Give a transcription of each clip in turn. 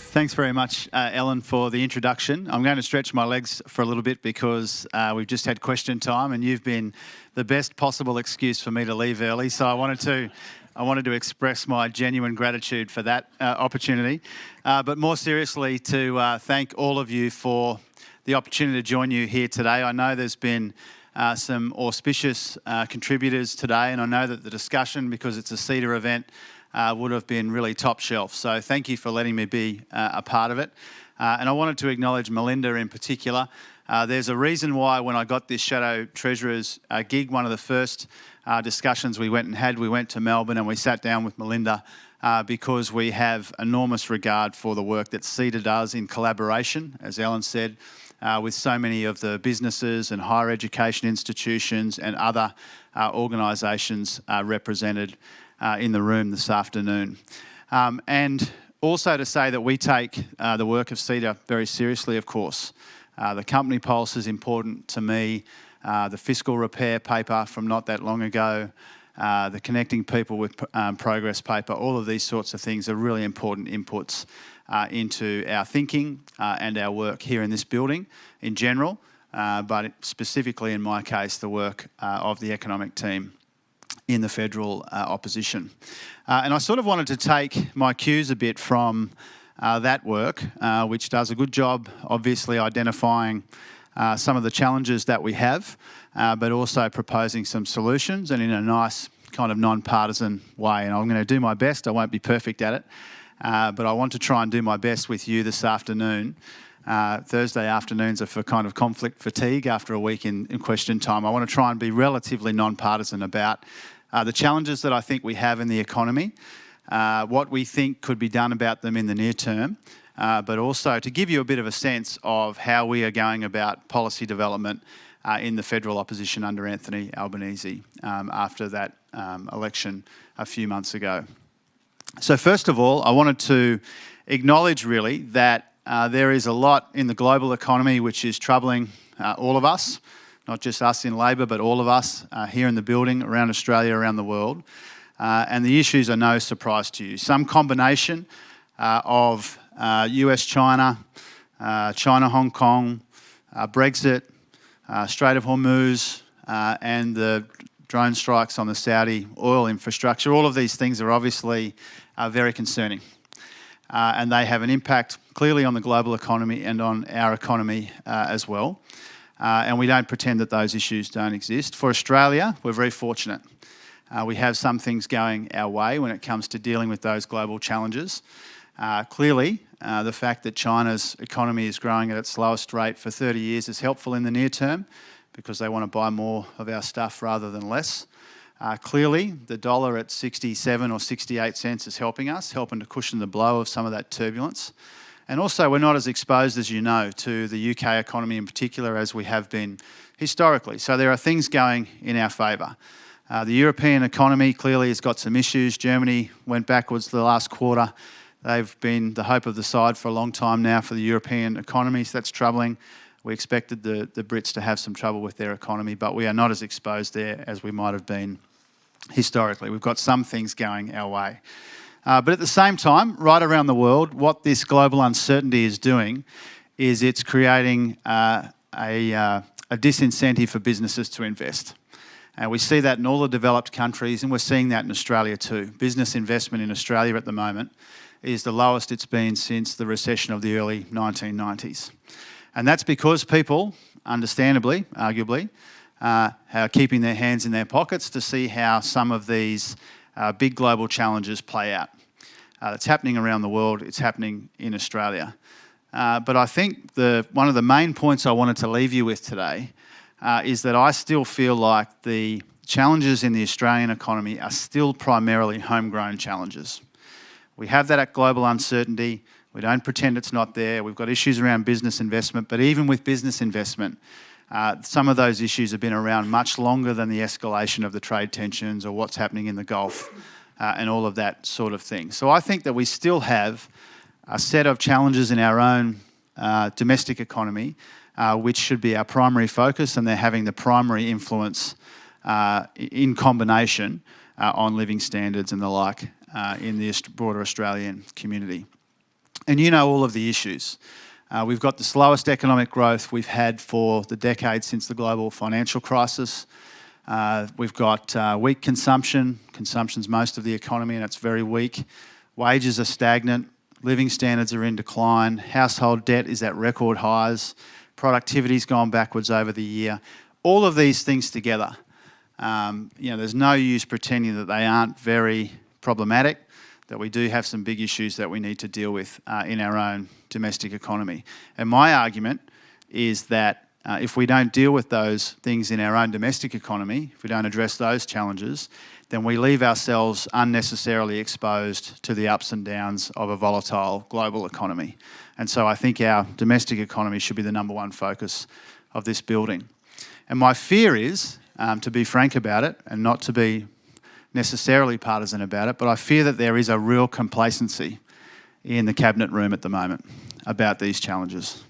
Thanks very much, Ellen, for the introduction. I'm going to stretch my legs for a little bit because we've just had question time and you've been the best possible excuse for me to leave early. So I wanted to express my genuine gratitude for that opportunity. But more seriously, to thank all of you for the opportunity to join you here today. I know there's been some auspicious contributors today, and I know that the discussion, because it's a CEDA event, would have been really top shelf. So thank you for letting me be a part of it. And I wanted to acknowledge Melinda in particular. There's a reason why when I got this Shadow Treasurer's gig, one of the first discussions we went to Melbourne and we sat down with Melinda because we have enormous regard for the work that CEDA does in collaboration, as Ellen said, with so many of the businesses and higher education institutions and other organisations represented in the room this afternoon. And also to say that we take the work of CEDA very seriously, of course. The company pulse is important to me. The fiscal repair paper from not that long ago, the connecting people with progress paper, all of these sorts of things are really important inputs into our thinking and our work here in this building in general, but specifically in my case, the work of the economic team in the federal opposition. And I sort of wanted to take my cues a bit from that work, which does a good job, obviously, identifying some of the challenges that we have, but also proposing some solutions and in a nice kind of non-partisan way. And I'm going to do my best. I won't be perfect at it, but I want to try and do my best with you this afternoon. Thursday afternoons are for kind of conflict fatigue after a week in question time. I want to try and be relatively non-partisan about the challenges that I think we have in the economy, what we think could be done about them in the near term, but also to give you a bit of a sense of how we are going about policy development in the federal opposition under Anthony Albanese after that election a few months ago. So first of all, I wanted to acknowledge really that there is a lot in the global economy which is troubling all of us, not just us in Labor, but all of us here in the building, around Australia, around the world. And the issues are no surprise to you. Some combination of US-China, China-Hong Kong, Brexit, Strait of Hormuz, and the drone strikes on the Saudi oil infrastructure. All of these things are obviously very concerning. And they have an impact clearly on the global economy and on our economy as well. And we don't pretend that those issues don't exist. For Australia, we're very fortunate. We have some things going our way when it comes to dealing with those global challenges. Clearly, the fact that China's economy is growing at its slowest rate for 30 years is helpful in the near term because they want to buy more of our stuff rather than less. Clearly, the dollar at 67 or 68 cents is helping us, helping to cushion the blow of some of that turbulence. And also, we're not as exposed, as you know, to the UK economy in particular as we have been historically. So there are things going in our favour. The European economy clearly has got some issues. Germany went backwards the last quarter. They've been the hope of the side for a long time now for the European economy, so that's troubling. We expected the Brits to have some trouble with their economy, but we are not as exposed there as we might have been historically. We've got some things going our way. But at the same time, right around the world, what this global uncertainty is doing is it's creating a disincentive for businesses to invest. And we see that in all the developed countries, and we're seeing that in Australia too. Business investment in Australia at the moment is the lowest it's been since the recession of the early 1990s. And that's because people, understandably, arguably, are keeping their hands in their pockets to see how some of these big global challenges play out. It's happening around the world, it's happening in Australia. But I think one of the main points I wanted to leave you with today is that I still feel like the challenges in the Australian economy are still primarily homegrown challenges. We have that global uncertainty. We don't pretend it's not there. We've got issues around business investment, but even with business investment, some of those issues have been around much longer than the escalation of the trade tensions or what's happening in the Gulf and all of that sort of thing. So I think that we still have a set of challenges in our own domestic economy which should be our primary focus, and they're having the primary influence in combination on living standards and the like in the broader Australian community. And you know all of the issues. We've got the slowest economic growth we've had for the decade since the global financial crisis. We've got weak consumption. Consumption's most of the economy and it's very weak. Wages are stagnant. Living standards are in decline. Household debt is at record highs. Productivity's gone backwards over the year. All of these things together, there's no use pretending that they aren't very problematic, that we do have some big issues that we need to deal with in our own domestic economy. And my argument is that if we don't deal with those things in our own domestic economy, if we don't address those challenges, then we leave ourselves unnecessarily exposed to the ups and downs of a volatile global economy. And so I think our domestic economy should be the number one focus of this building. And my fear is, to be frank about it, and not to be necessarily partisan about it, but I fear that there is a real complacency in the cabinet room at the moment about these challenges.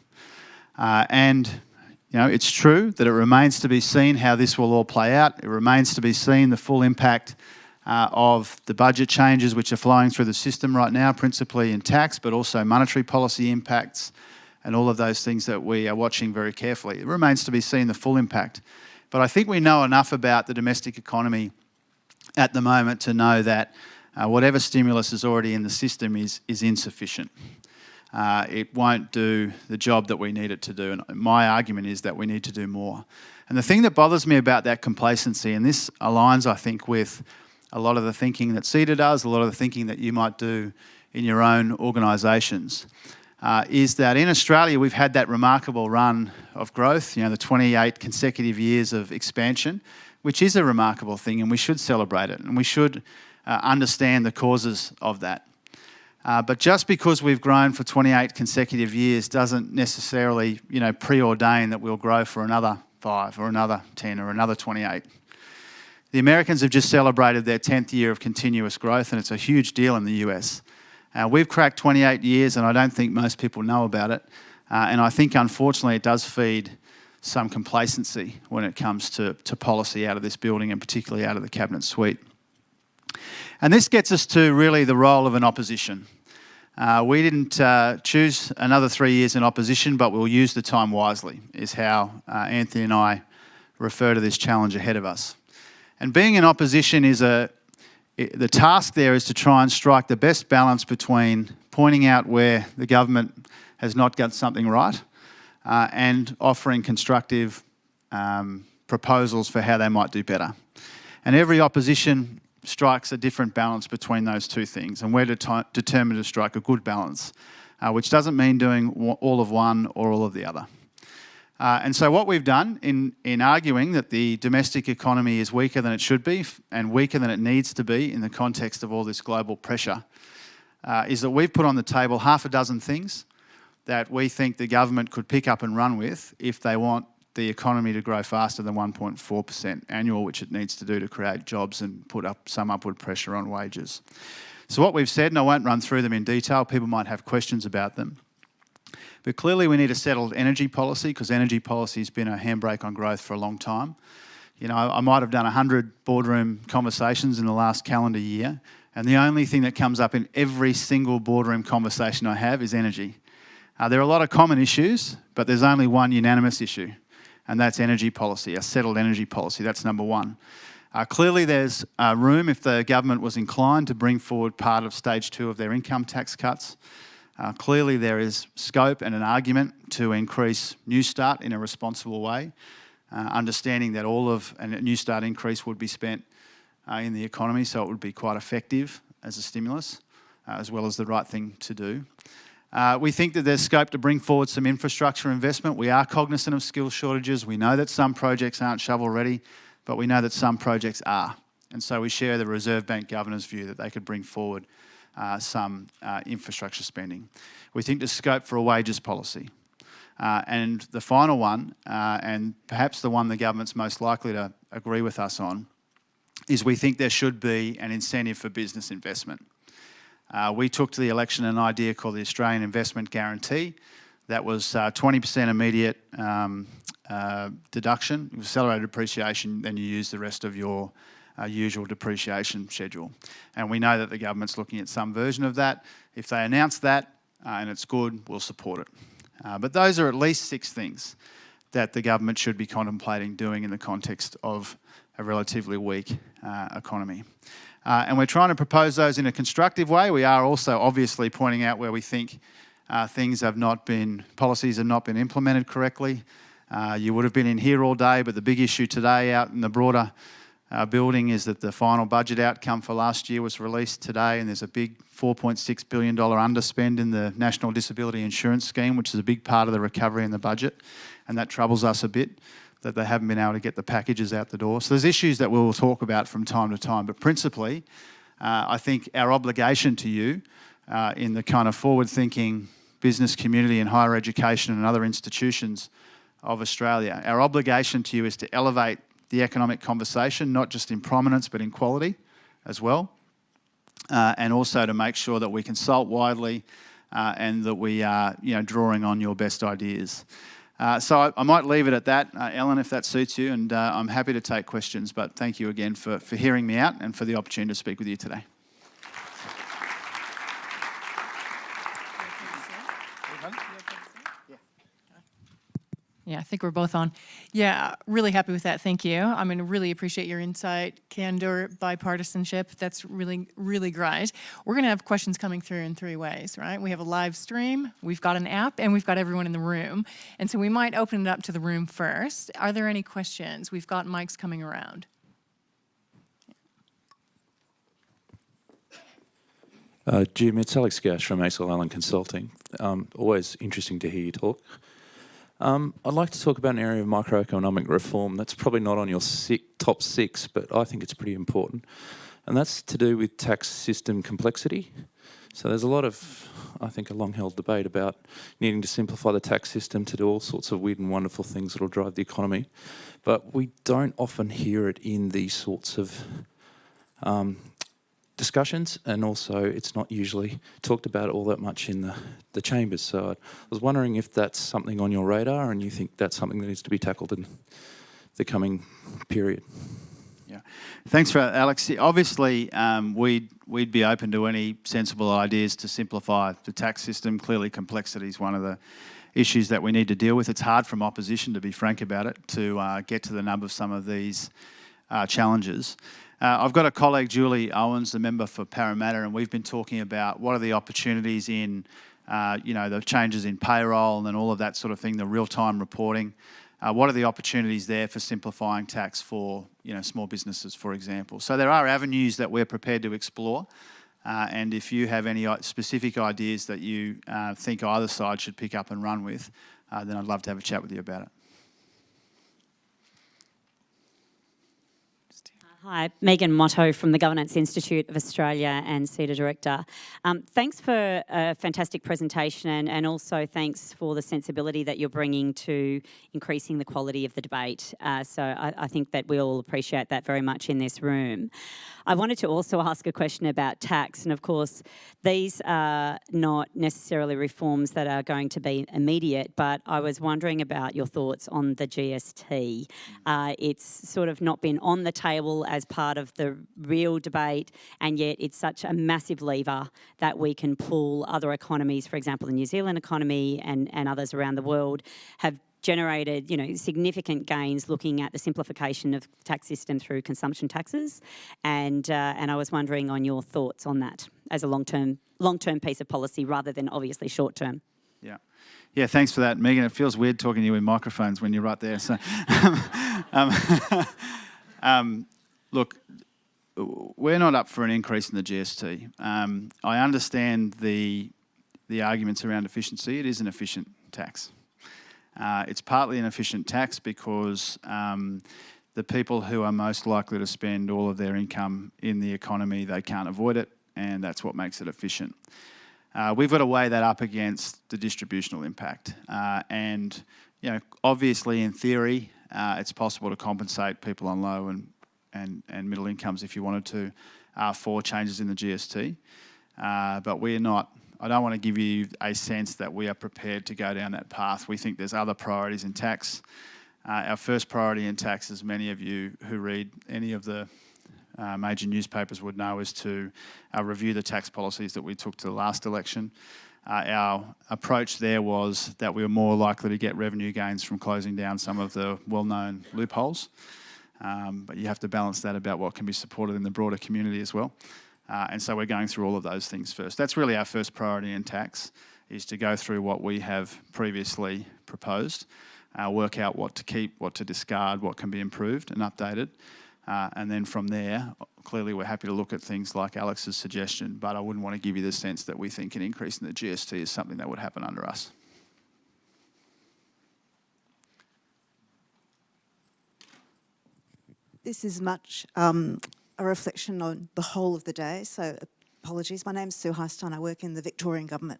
It's true that it remains to be seen how this will all play out. It remains to be seen the full impact of the budget changes which are flowing through the system right now, principally in tax, but also monetary policy impacts and all of those things that we are watching very carefully. It remains to be seen the full impact. But I think we know enough about the domestic economy at the moment to know that whatever stimulus is already in the system is insufficient. It won't do the job that we need it to do. And my argument is that we need to do more. And the thing that bothers me about that complacency, and this aligns, I think, with a lot of the thinking that CEDA does, a lot of the thinking that you might do in your own organisations, is that in Australia we've had that remarkable run of growth, the 28 consecutive years of expansion, which is a remarkable thing, and we should celebrate it, and we should understand the causes of that. But just because we've grown for 28 consecutive years doesn't necessarily, preordain that we'll grow for another 5 or another 10 or another 28. The Americans have just celebrated their 10th year of continuous growth, and it's a huge deal in the US. We've cracked 28 years, and I don't think most people know about it. And I think, unfortunately, it does feed some complacency when it comes to policy out of this building, and particularly out of the Cabinet suite. And this gets us to really the role of an opposition. We didn't choose another 3 years in opposition, but we'll use the time wisely, is how Anthony and I refer to this challenge ahead of us. And being in opposition is the task there is to try and strike the best balance between pointing out where the government has not got something right and offering constructive proposals for how they might do better. And every opposition strikes a different balance between those two things, and we're determined to strike a good balance, which doesn't mean doing all of one or all of the other. And so what we've done in arguing that the domestic economy is weaker than it should be and weaker than it needs to be in the context of all this global pressure is that we've put on the table 6 things that we think the government could pick up and run with if they want the economy to grow faster than 1.4% annual, which it needs to do to create jobs and put up some upward pressure on wages. So what we've said, and I won't run through them in detail, people might have questions about them, but clearly we need a settled energy policy, because energy policy has been a handbrake on growth for a long time. I might have done 100 boardroom conversations in the last calendar year, and the only thing that comes up in every single boardroom conversation I have is energy. There are a lot of common issues, but there's only one unanimous issue, and that's energy policy, a settled energy policy. That's number one. Clearly there's room, if the government was inclined, to bring forward part of stage 2 of their income tax cuts. Clearly there is scope and an argument to increase New Start in a responsible way, understanding that all of a New Start increase would be spent in the economy, so it would be quite effective as a stimulus, as well as the right thing to do. We think that there's scope to bring forward some infrastructure investment. We are cognizant of skill shortages. We know that some projects aren't shovel ready, but we know that some projects are. And so we share the Reserve Bank Governor's view that they could bring forward some infrastructure spending. We think there's scope for a wages policy. And the final one, and perhaps the one the government's most likely to agree with us on, is we think there should be an incentive for business investment. We took to the election an idea called the Australian Investment Guarantee. That was 20% immediate deduction, accelerated depreciation, then you use the rest of your usual depreciation schedule. And we know that the government's looking at some version of that. If they announce that, and it's good, we'll support it. But those are at least 6 things that the government should be contemplating doing in the context of a relatively weak economy. And we're trying to propose those in a constructive way. We are also obviously pointing out where we think policies have not been implemented correctly. You would have been in here all day, but the big issue today out in the broader building is that the final budget outcome for last year was released today, and there's a big $4.6 billion underspend in the National Disability Insurance Scheme, which is a big part of the recovery in the budget, and that troubles us a bit, that they haven't been able to get the packages out the door. So there's issues that we'll talk about from time to time, but principally, I think our obligation to you in the kind of forward-thinking business community and higher education and other institutions of Australia, our obligation to you is to elevate the economic conversation, not just in prominence but in quality as well, and also to make sure that we consult widely and that we are drawing on your best ideas. So I might leave it at that, Ellen, if that suits you, and I'm happy to take questions, but thank you again for hearing me out and for the opportunity to speak with you today. Yeah, I think we're both on. Yeah, really happy with that. Thank you. I mean, really appreciate your insight, candor, bipartisanship. That's really, really great. We're going to have questions coming through in 3 ways, right? We have a live stream, we've got an app, and we've got everyone in the room. And so we might open it up to the room first. Are there any questions? We've got mics coming around. Jim, it's Alex Gash from ACL Allen Consulting. Always interesting to hear you talk. I'd like to talk about an area of microeconomic reform that's probably not on your top 6, but I think it's pretty important. And that's to do with tax system complexity. So there's a lot of, I think, a long-held debate about needing to simplify the tax system to do all sorts of weird and wonderful things that will drive the economy. But we don't often hear it in these sorts of discussions, and also it's not usually talked about all that much in the chambers. So I was wondering if that's something on your radar and you think that's something that needs to be tackled in the coming period. Yeah, thanks for that, Alex. Obviously, we'd be open to any sensible ideas to simplify the tax system. Clearly, complexity is one of the issues that we need to deal with. It's hard from opposition, to be frank about it, to get to the nub of some of these challenges. I've got a colleague, Julie Owens, the member for Parramatta, and we've been talking about what are the opportunities in, the changes in payroll and all of that sort of thing, the real-time reporting. What are the opportunities there for simplifying tax for, small businesses, for example? So there are avenues that we're prepared to explore, and if you have any specific ideas that you think either side should pick up and run with, then I'd love to have a chat with you about it. Hi, Megan Motto from the Governance Institute of Australia and CEDA Director. Thanks for a fantastic presentation, and also thanks for the sensibility that you're bringing to increasing the quality of the debate. So I think that we all appreciate that very much in this room. I wanted to also ask a question about tax, and of course these are not necessarily reforms that are going to be immediate, but I was wondering about your thoughts on the GST. It's sort of not been on the table as part of the real debate, and yet it's such a massive lever that we can pull. Other economies, for example the New Zealand economy and others around the world, have generated significant gains looking at the simplification of the tax system through consumption taxes, and I was wondering on your thoughts on that as a long-term piece of policy rather than obviously short-term. Yeah, thanks for that, Megan. It feels weird talking to you in microphones when you're right there. So, look, we're not up for an increase in the GST. I understand the arguments around efficiency. It is an efficient tax. It's partly an efficient tax because the people who are most likely to spend all of their income in the economy, they can't avoid it, and that's what makes it efficient. We've got to weigh that up against the distributional impact. And obviously in theory, it's possible to compensate people on low and middle incomes if you wanted to for changes in the GST. But we're not. I don't want to give you a sense that we are prepared to go down that path. We think there's other priorities in tax. Our first priority in tax, as many of you who read any of the major newspapers would know, is to review the tax policies that we took to the last election. our approach there was that we were more likely to get revenue gains from closing down some of the well-known loopholes. But you have to balance that about what can be supported in the broader community as well. And so we're going through all of those things first. That's really our first priority in tax, is to go through what we have previously proposed, work out what to keep, what to discard, what can be improved and updated. And then from there, clearly we're happy to look at things like Alex's suggestion, but I wouldn't want to give you the sense that we think an increase in the GST is something that would happen under us. This is much a reflection on the whole of the day, so apologies. My name's Sue Highstein. I work in the Victorian government.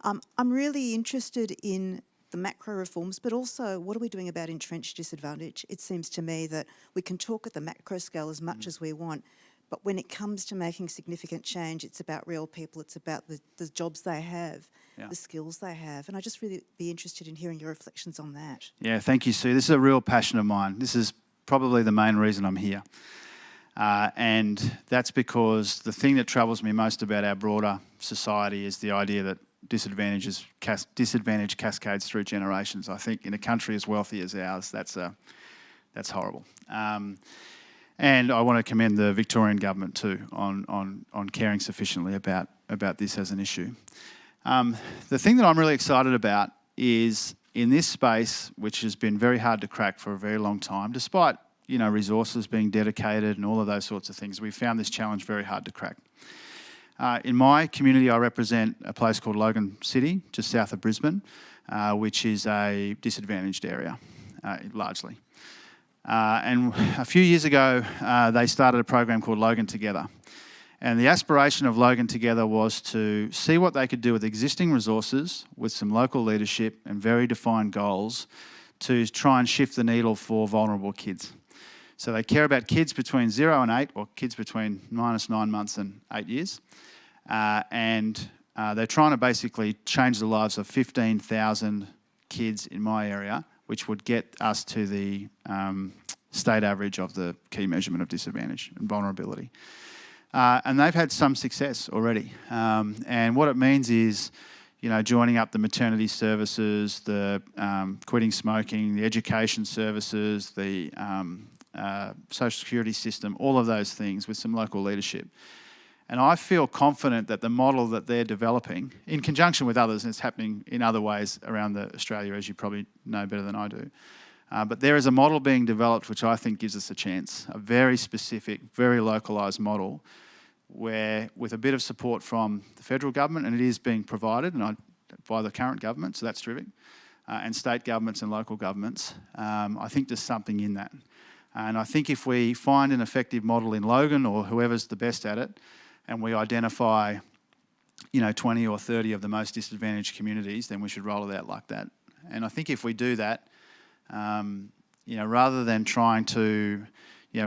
I'm really interested in the macro reforms, but also what are we doing about entrenched disadvantage? It seems to me that we can talk at the macro scale as much as we want, but when it comes to making significant change, it's about real people, it's about the jobs they have, the skills they have, and I'd just really be interested in hearing your reflections on that. Yeah, thank you, Sue. This is a real passion of mine. This is probably the main reason I'm here. And that's because the thing that troubles me most about our broader society is the idea that disadvantage cascades through generations. I think in a country as wealthy as ours, that's horrible. And I want to commend the Victorian government too on caring sufficiently about this as an issue. The thing that I'm really excited about is in this space, which has been very hard to crack for a very long time, despite resources being dedicated and all of those sorts of things, we found this challenge very hard to crack. In my community, I represent a place called Logan City, just south of Brisbane, which is a disadvantaged area, largely. And a few years ago, they started a program called Logan Together. And the aspiration of Logan Together was to see what they could do with existing resources, with some local leadership and very defined goals, to try and shift the needle for vulnerable kids. So they care about kids between 0 and 8, or kids between -9 months and 8 years. And they're trying to basically change the lives of 15,000 kids in my area, which would get us to the state average of the key measurement of disadvantage and vulnerability. And they've had some success already. And what it means is, joining up the maternity services, the quitting smoking, the education services, the social security system, all of those things with some local leadership. And I feel confident that the model that they're developing, in conjunction with others, and it's happening in other ways around Australia, as you probably know better than I do, but there is a model being developed which I think gives us a chance, a very specific, very localised model, where with a bit of support from the federal government, and it is being provided by the current government, so that's terrific, and state governments and local governments, I think there's something in that. And I think if we find an effective model in Logan, or whoever's the best at it, and we identify 20 or 30 of the most disadvantaged communities, then we should roll it out like that. And I think if we do that, rather than trying to,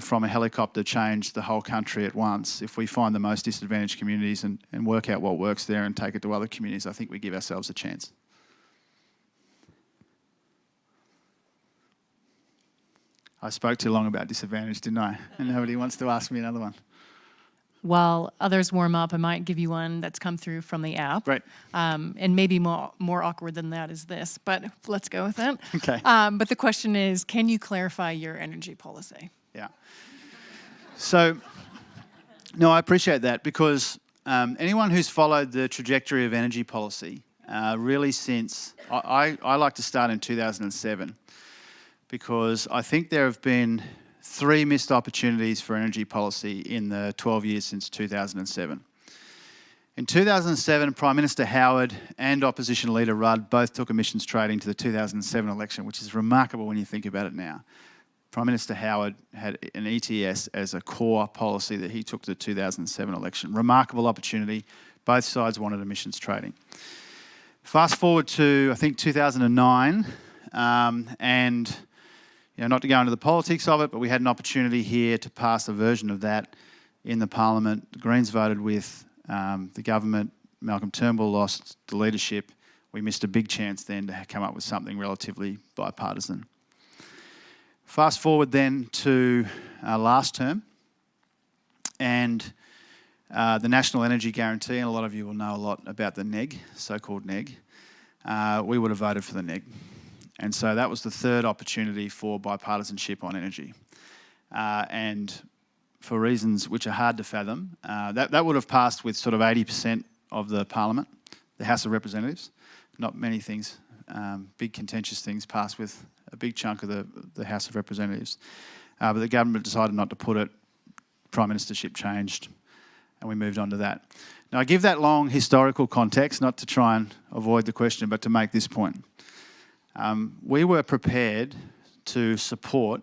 from a helicopter change the whole country at once, if we find the most disadvantaged communities and work out what works there and take it to other communities, I think we give ourselves a chance. I spoke too long about disadvantage, didn't I? And nobody wants to ask me another one. While others warm up, I might give you one that's come through from the app. Great. And maybe more awkward than that is this, but let's go with it. Okay. But the question is, can you clarify your energy policy? Yeah. So, no, I appreciate that, because anyone who's followed the trajectory of energy policy, really since, I like to start in 2007, because I think there have been 3 missed opportunities for energy policy in the 12 years since 2007. In 2007, Prime Minister Howard and Opposition Leader Rudd both took emissions trading to the 2007 election, which is remarkable when you think about it now. Prime Minister Howard had an ETS as a core policy that he took to the 2007 election. Remarkable opportunity. Both sides wanted emissions trading. Fast forward to, I think, 2009, and not to go into the politics of it, but we had an opportunity here to pass a version of that in the Parliament. The Greens voted with the government. Malcolm Turnbull lost the leadership. We missed a big chance then to come up with something relatively bipartisan. Fast forward then to last term, and the National Energy Guarantee, and a lot of you will know a lot about the NEG, so-called NEG, we would have voted for the NEG. And so that was the third opportunity for bipartisanship on energy. And for reasons which are hard to fathom, that would have passed with sort of 80% of the Parliament, the House of Representatives. Not many things, big contentious things pass with a big chunk of the House of Representatives. But the government decided not to put it, Prime Ministership changed, and we moved on to that. Now I give that long historical context, not to try and avoid the question, but to make this point. We were prepared to support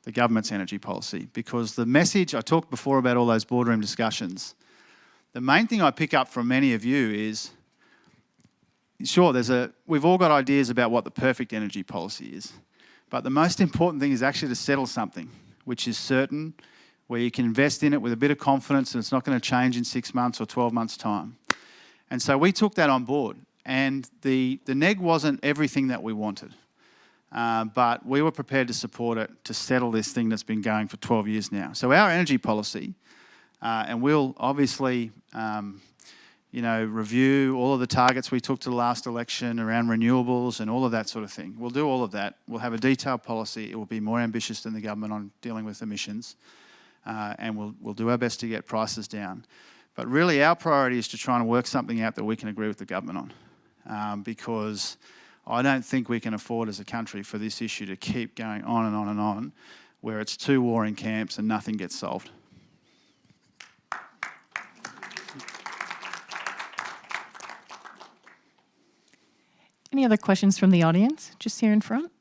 the government's energy policy because the message, I talked before about all those boardroom discussions, the main thing I pick up from many of you is, sure, we've all got ideas about what the perfect energy policy is, but the most important thing is actually to settle something which is certain, where you can invest in it with a bit of confidence and it's not going to change in 6 months or 12 months' time. And so we took that on board, and the NEG wasn't everything that we wanted, but we were prepared to support it to settle this thing that's been going for 12 years now. So our energy policy, and we'll obviously review all of the targets we took to the last election around renewables and all of that sort of thing. We'll do all of that. We'll have a detailed policy. It will be more ambitious than the government on dealing with emissions, and we'll do our best to get prices down. But really our priority is to try and work something out that we can agree with the government on, because I don't think we can afford as a country for this issue to keep going on and on and on, where it's two warring camps and nothing gets solved. Any other questions from the audience? Just here in front.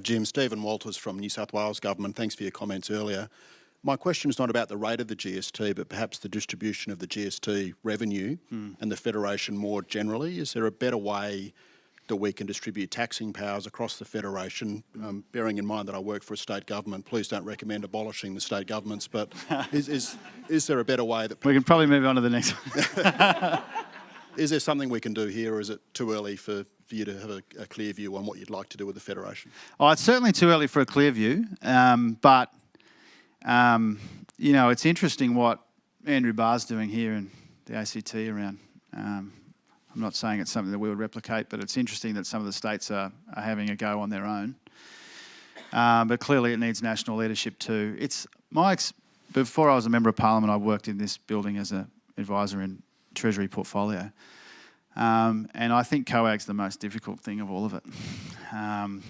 Jim, Stephen Walters from New South Wales Government. Thanks for your comments earlier. My question is not about the rate of the GST, but perhaps the distribution of the GST revenue and the Federation more generally. Is there a better way that we can distribute taxing powers across the Federation? Bearing in mind that I work for a state government, please don't recommend abolishing the state governments, but is there a better way that... We can probably move on to the next one. Is there something we can do here, or is it too early for you to have a clear view on what you'd like to do with the Federation? Oh, it's certainly too early for a clear view, but it's interesting what Andrew Barr's doing here in the ACT around. I'm not saying it's something that we would replicate, but it's interesting that some of the states are having a go on their own. But clearly it needs national leadership too. Before I was a Member of Parliament, I worked in this building as an advisor in Treasury portfolio. And I think COAG's the most difficult thing of all of it,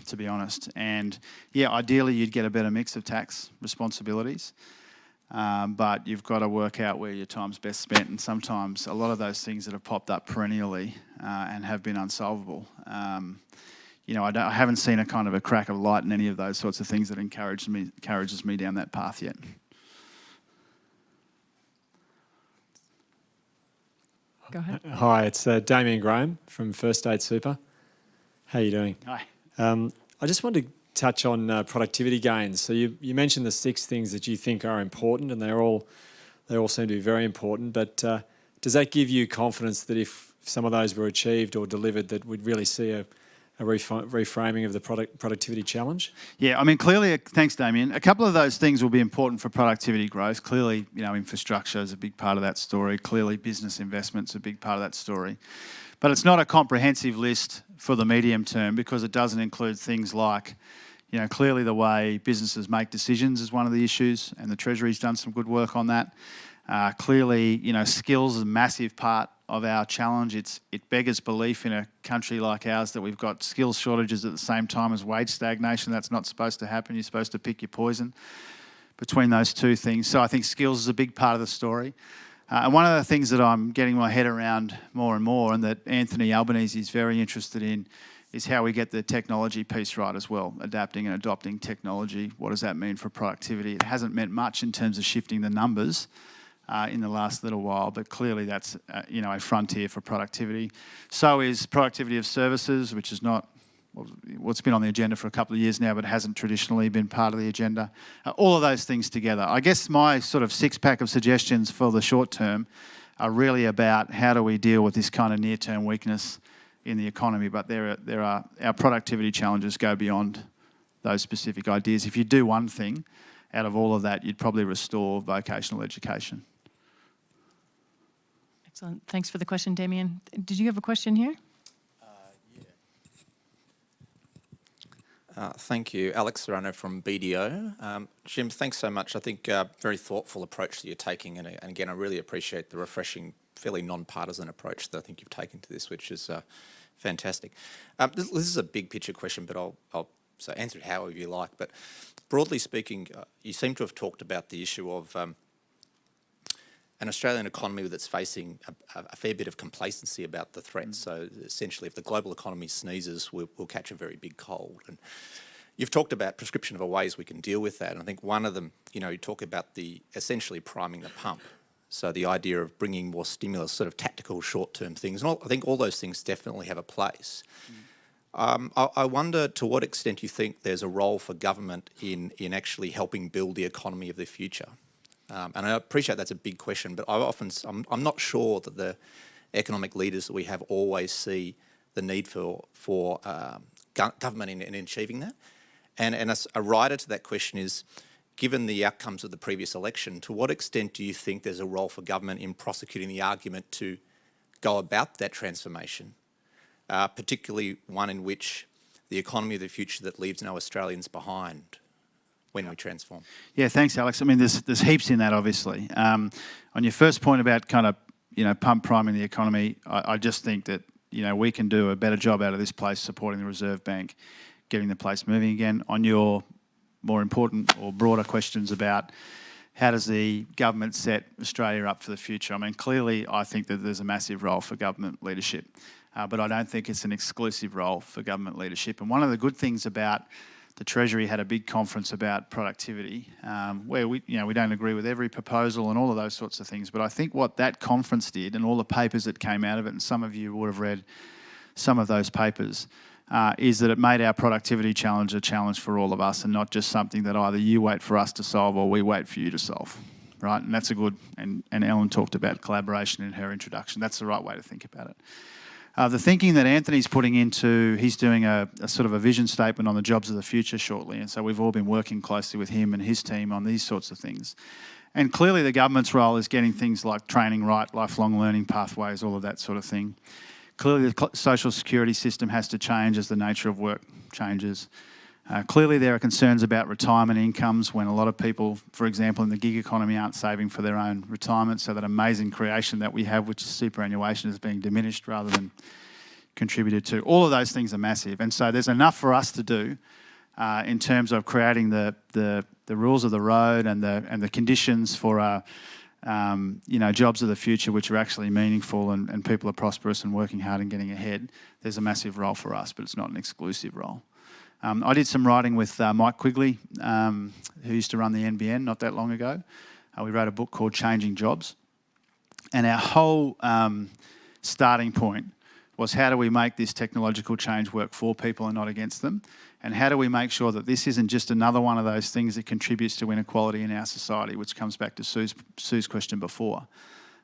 to be honest. And yeah, ideally you'd get a better mix of tax responsibilities, but you've got to work out where your time's best spent. And sometimes a lot of those things that have popped up perennially and have been unsolvable, I haven't seen a kind of a crack of light in any of those sorts of things that encourages me down that path yet. Go ahead. Hi, it's Damien Graham from First State Super. How are you doing? Hi. I just wanted to touch on productivity gains. So you mentioned the 6 things that you think are important, and they all seem to be very important. But does that give you confidence that if some of those were achieved or delivered, that we'd really see a reframing of the productivity challenge? Yeah, I mean, clearly, thanks, Damien. A couple of those things will be important for productivity growth. Clearly, infrastructure is a big part of that story. Clearly, business investment's a big part of that story. But it's not a comprehensive list for the medium term because it doesn't include things like, clearly the way businesses make decisions is one of the issues, and the Treasury's done some good work on that. Clearly, skills is a massive part of our challenge. It beggars belief in a country like ours that we've got skills shortages at the same time as wage stagnation. That's not supposed to happen. You're supposed to pick your poison between those two things. So I think skills is a big part of the story. And one of the things that I'm getting my head around more and more, and that Anthony Albanese is very interested in, is how we get the technology piece right as well, adapting and adopting technology. What does that mean for productivity? It hasn't meant much in terms of shifting the numbers in the last little while, but clearly that's a frontier for productivity. So is productivity of services, which is not what's been on the agenda for a couple of years now, but hasn't traditionally been part of the agenda. All of those things together. I guess my sort of 6-pack of suggestions for the short term are really about how do we deal with this kind of near-term weakness in the economy, but our productivity challenges go beyond those specific ideas. If you do one thing out of all of that, you'd probably restore vocational education. Excellent. Thanks for the question, Damien. Did you have a question here? Thank you. Alex Serrano from BDO. Jim, thanks so much. I think very thoughtful approach that you're taking. And again, I really appreciate the refreshing, fairly non-partisan approach that I think you've taken to this, which is fantastic. This is a big picture question, but I'll so answer it however you like. But broadly speaking, you seem to have talked about the issue of an Australian economy that's facing a fair bit of complacency about the threats. So essentially, if the global economy sneezes, we'll catch a very big cold. And you've talked about prescription of ways we can deal with that. And I think one of them, you talk about the essentially priming the pump. So the idea of bringing more stimulus, sort of tactical short-term things. And I think all those things definitely have a place. I wonder to what extent you think there's a role for government in actually helping build the economy of the future. And I appreciate that's a big question, but I'm not sure that the economic leaders that we have always see the need for government in achieving that. And a rider to that question is, given the outcomes of the previous election, to what extent do you think there's a role for government in prosecuting the argument to go about that transformation, particularly one in which the economy of the future that leaves no Australians behind when we transform? Yeah, thanks, Alex. I mean, there's heaps in that, obviously. On your first point about kind of, pump priming the economy, I just think that, we can do a better job out of this place supporting the Reserve Bank, getting the place moving again. On your more important or broader questions about how does the government set Australia up for the future, I mean, clearly I think that there's a massive role for government leadership, but I don't think it's an exclusive role for government leadership. And one of the good things about the Treasury had a big conference about productivity, where we don't agree with every proposal and all of those sorts of things. But I think what that conference did, and all the papers that came out of it, and some of you would have read some of those papers, is that it made our productivity challenge a challenge for all of us, and not just something that either you wait for us to solve or we wait for you to solve, right? And that's a good. And Ellen talked about collaboration in her introduction. That's the right way to think about it. The thinking that Anthony's putting into, he's doing a sort of a vision statement on the jobs of the future shortly, and so we've all been working closely with him and his team on these sorts of things. And clearly the government's role is getting things like training right, lifelong learning pathways, all of that sort of thing. Clearly the social security system has to change as the nature of work changes. Clearly there are concerns about retirement incomes when a lot of people, for example, in the gig economy aren't saving for their own retirement, so that amazing creation that we have, which is superannuation, is being diminished rather than contributed to. All of those things are massive, and so there's enough for us to do in terms of creating the rules of the road and the conditions for jobs of the future which are actually meaningful and people are prosperous and working hard and getting ahead. There's a massive role for us, but it's not an exclusive role. I did some writing with Mike Quigley, who used to run the NBN not that long ago. We wrote a book called Changing Jobs. And our whole starting point was, how do we make this technological change work for people and not against them? And how do we make sure that this isn't just another one of those things that contributes to inequality in our society, which comes back to Sue's question before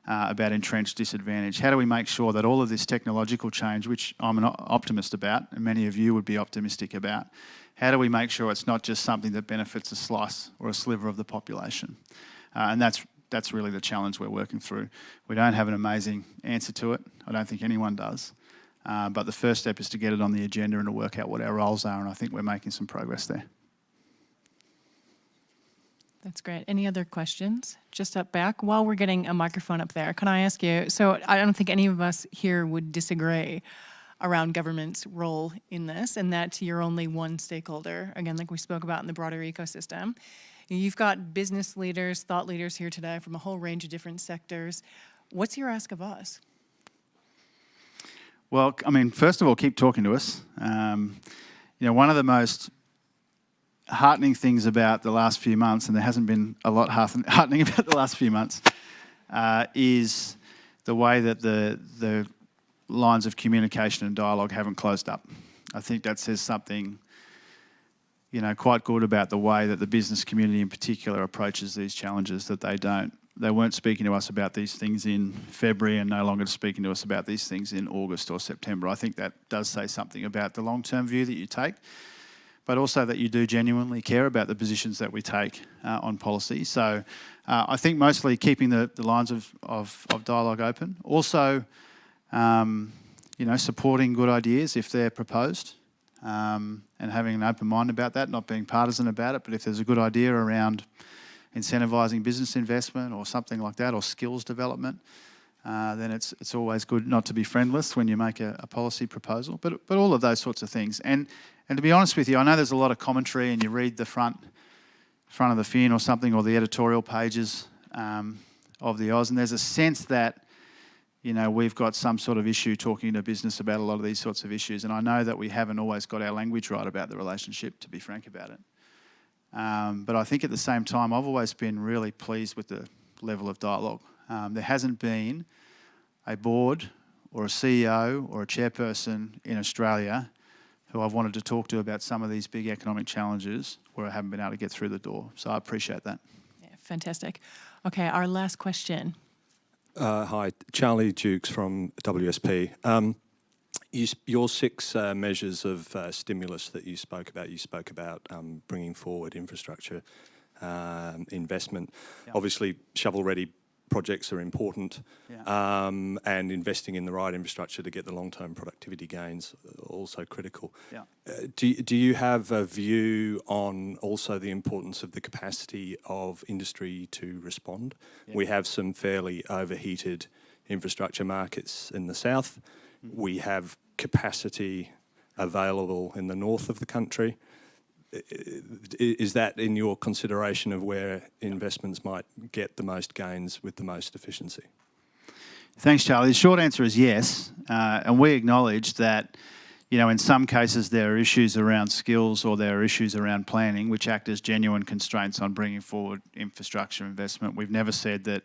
about entrenched disadvantage. How do we make sure that all of this technological change, which I'm an optimist about, and many of you would be optimistic about, how do we make sure it's not just something that benefits a slice or a sliver of the population? And that's really the challenge we're working through. We don't have an amazing answer to it. I don't think anyone does. But the first step is to get it on the agenda and to work out what our roles are, and I think we're making some progress there. That's great. Any other questions? Just up back. While we're getting a microphone up there, can I ask you, so I don't think any of us here would disagree around government's role in this, and that you're only one stakeholder, again, like we spoke about in the broader ecosystem. You've got business leaders, thought leaders here today from a whole range of different sectors. What's your ask of us? Well, I mean, first of all, keep talking to us. One of the most heartening things about the last few months, and there hasn't been a lot heartening about the last few months, is the way that the lines of communication and dialogue haven't closed up. I think that says something, quite good about the way that the business community in particular approaches these challenges, that they weren't speaking to us about these things in February and no longer speaking to us about these things in August or September. I think that does say something about the long-term view that you take. but also that you do genuinely care about the positions that we take on policy. So I think mostly keeping the lines of dialogue open. Also, supporting good ideas if they're proposed, and having an open mind about that, not being partisan about it, but if there's a good idea around incentivising business investment or something like that, or skills development, then it's always good not to be friendless when you make a policy proposal. But all of those sorts of things. And to be honest with you, I know there's a lot of commentary, and you read the front of the Fin or something, or the editorial pages of the Oz, and there's a sense that we've got some sort of issue talking to business about a lot of these sorts of issues. And I know that we haven't always got our language right about the relationship, to be frank about it. But I think at the same time, I've always been really pleased with the level of dialogue. There hasn't been a board or a CEO or a chairperson in Australia who I've wanted to talk to about some of these big economic challenges where I haven't been able to get through the door. So I appreciate that. Yeah, fantastic. Okay, our last question. Hi, Charlie Dukes from WSP. Your 6 measures of stimulus that you spoke about bringing forward infrastructure investment. Yeah. Obviously, shovel-ready projects are important, Yeah. and investing in the right infrastructure to get the long-term productivity gains are also critical. Yeah. Do you have a view on also the importance of the capacity of industry to respond? Yeah. We have some fairly overheated infrastructure markets in the south. Mm-hmm. We have capacity available in the north of the country. Is that in your consideration of where investments might get the most gains with the most efficiency? Thanks, Charlie. The short answer is yes. And we acknowledge that, in some cases there are issues around skills or there are issues around planning which act as genuine constraints on bringing forward infrastructure investment. We've never said that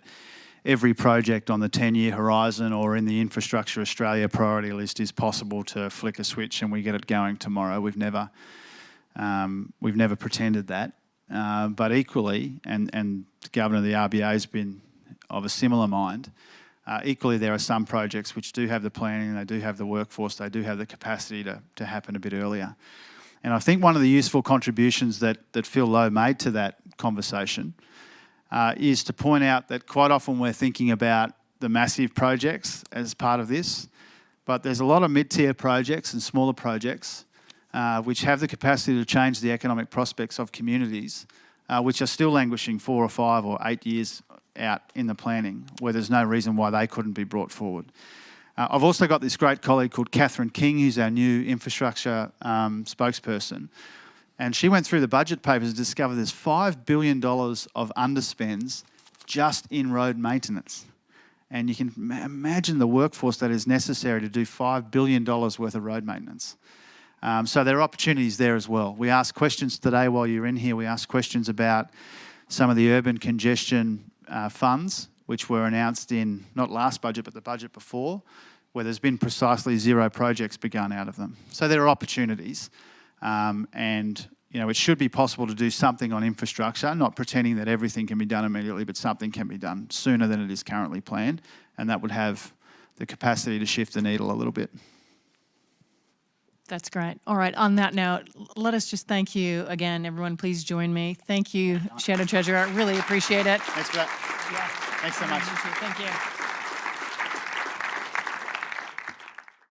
every project on the 10-year horizon or in the Infrastructure Australia priority list is possible to flick a switch and we get it going tomorrow. We've never pretended that. But equally, and the Governor of the RBA has been of a similar mind, equally there are some projects which do have the planning, they do have the workforce, they do have the capacity to happen a bit earlier. And I think one of the useful contributions that Phil Lowe made to that conversation is to point out that quite often we're thinking about the massive projects as part of this, but there's a lot of mid-tier projects and smaller projects which have the capacity to change the economic prospects of communities, which are still languishing 4 or 5 or 8 years out in the planning, where there's no reason why they couldn't be brought forward. I've also got this great colleague called Catherine King, who's our new infrastructure spokesperson, and she went through the budget papers and discovered there's $5 billion of underspends just in road maintenance. And you can imagine the workforce that is necessary to do $5 billion worth of road maintenance. So there are opportunities there as well. We asked questions today while you're in here. We asked questions about some of the urban congestion funds, which were announced in not last budget, but the budget before, where there's been precisely 0 projects begun out of them. So there are opportunities. And it should be possible to do something on infrastructure, not pretending that everything can be done immediately, but something can be done sooner than it is currently planned. And that would have the capacity to shift the needle a little bit. That's great. All right, on that note, let us just thank you again. Everyone, please join me. Thank you, Shadow Treasurer. I really appreciate it. Thanks for that. Yeah. Thanks so much. Thank you.